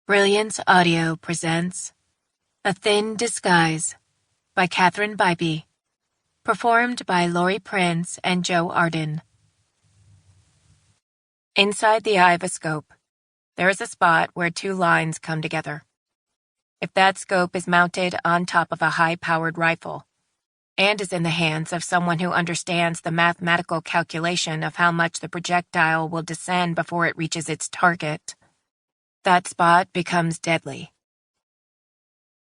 Brilliance Audio presents A Thin Disguise by Catherine Bybee, performed by Lori Prince and Joe Arden. Inside the eye of a scope, there is a spot where two lines come together. If that scope is mounted on top of a high-powered rifle and is in the hands of someone who understands the mathematical calculation of how much the projectile will descend before it reaches its target, that spot becomes deadly.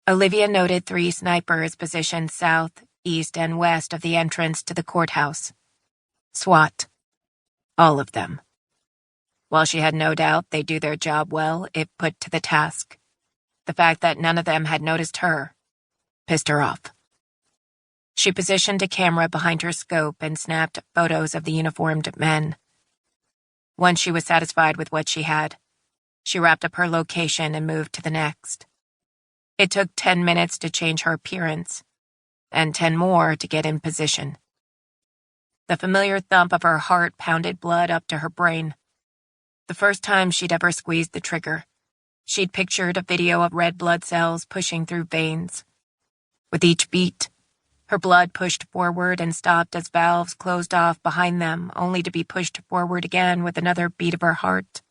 Olivia noted 3 snipers positioned south, east, and west of the entrance to the courthouse. SWAT. All of them. While she had no doubt they'd do their job well if put to the task, the fact that none of them had noticed her pissed her off. She positioned a camera behind her scope and snapped photos of the uniformed men. Once she was satisfied with what she had, she wrapped up her location and moved to the next. It took 10 minutes to change her appearance, and 10 more to get in position. The familiar thump of her heart pounded blood up to her brain. The first time she'd ever squeezed the trigger, she'd pictured a video of red blood cells pushing through veins. With each beat, her blood pushed forward and stopped as valves closed off behind them, only to be pushed forward again with another beat of her heart.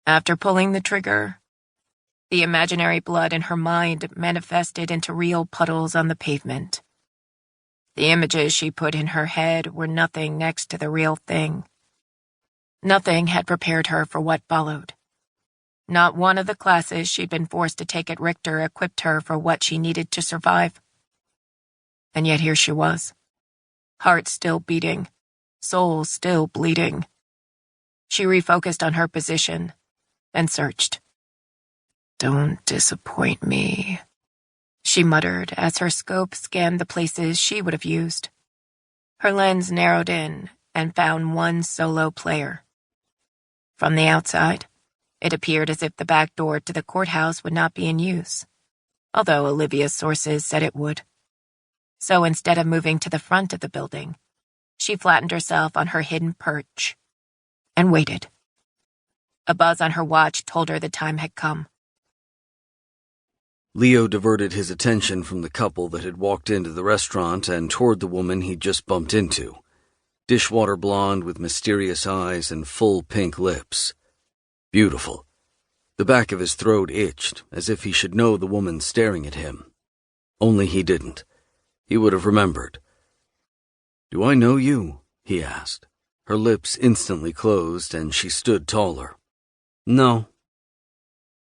After pulling the trigger, the imaginary blood in her mind manifested into real puddles on the pavement. The images she put in her head were nothing next to the real thing. Nothing had prepared her for what followed. Not one of the classes she'd been forced to take at Richter equipped her for what she needed to survive. And yet here she was, heart still beating, soul still bleeding. She refocused on her position and searched. "Don't disappoint me," she muttered as her scope scanned the places she would have used. Her lens narrowed in and found one solo player. From the outside, it appeared as if the back door to the courthouse would not be in use, although Olivia's sources said it would. So instead of moving to the front of the building, she flattened herself on her hidden perch and waited. A buzz on her watch told her the time had come. Leo diverted his attention from the couple that had walked into the restaurant and toward the woman he'd just bumped into. Dishwater blonde with mysterious eyes and full pink lips. Beautiful. The back of his throat itched, as if he should know the woman staring at him. Only he didn't. He would have remembered. "Do I know you?" he asked. Her lips instantly closed, and she stood taller. "No."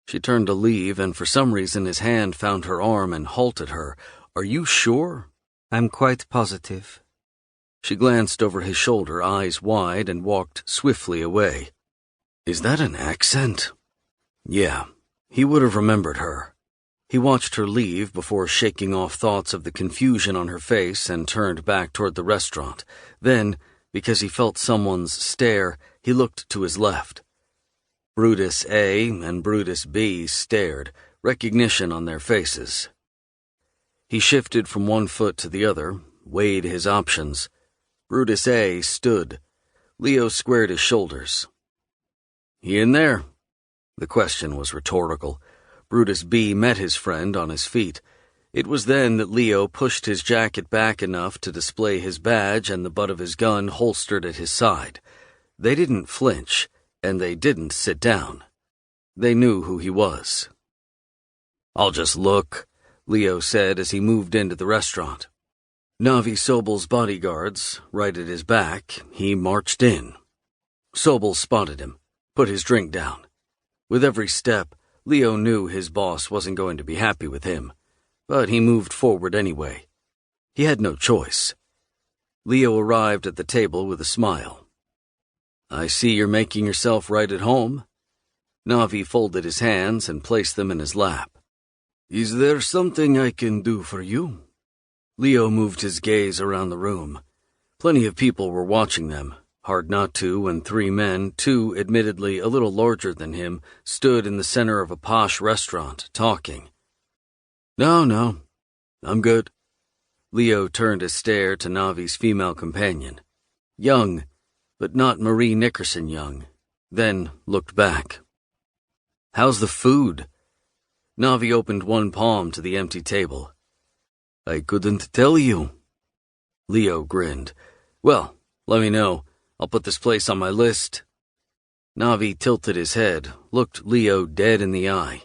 She turned to leave, and for some reason his hand found her arm and halted her. "Are you sure?" "I'm quite positive." She glanced over his shoulder, eyes wide, and walked swiftly away. Is that an accent? Yeah, he would have remembered her. He watched her leave before shaking off thoughts of the confusion on her face and turned back toward the restaurant. Then, because he felt someone's stare, he looked to his left. Brutus A and Brutus B stared, recognition on their faces. He shifted from one foot to the other, weighed his options. Brutus A stood. Leo squared his shoulders. "He in there?" The question was rhetorical. Brutus B met his friend on his feet. It was then that Leo pushed his jacket back enough to display his badge and the butt of his gun holstered at his side. They didn't flinch, and they didn't sit down. They knew who he was. "I'll just look," Leo said as he moved into the restaurant. Navi Sobel's bodyguards, right at his back, he marched in. Sobel spotted him, put his drink down. With every step, Leo knew his boss wasn't going to be happy with him, but he moved forward anyway. He had no choice. Leo arrived at the table with a smile. "I see you're making yourself right at home." Navi folded his hands and placed them in his lap. "Is there something I can do for you?" Leo moved his gaze around the room. Plenty of people were watching them. Hard not to when 3 men, 2 admittedly a little larger than him, stood in the center of a posh restaurant, talking. No, I'm good." Leo turned to stare to Navi's female companion. Young, but not Marie Nickerson young, then looked back. How's the food? Navi opened one palm to the empty table. I couldn't tell you. Leo grinned. Well, let me know. I'll put this place on my list. Navi tilted his head, looked Leo dead in the eye.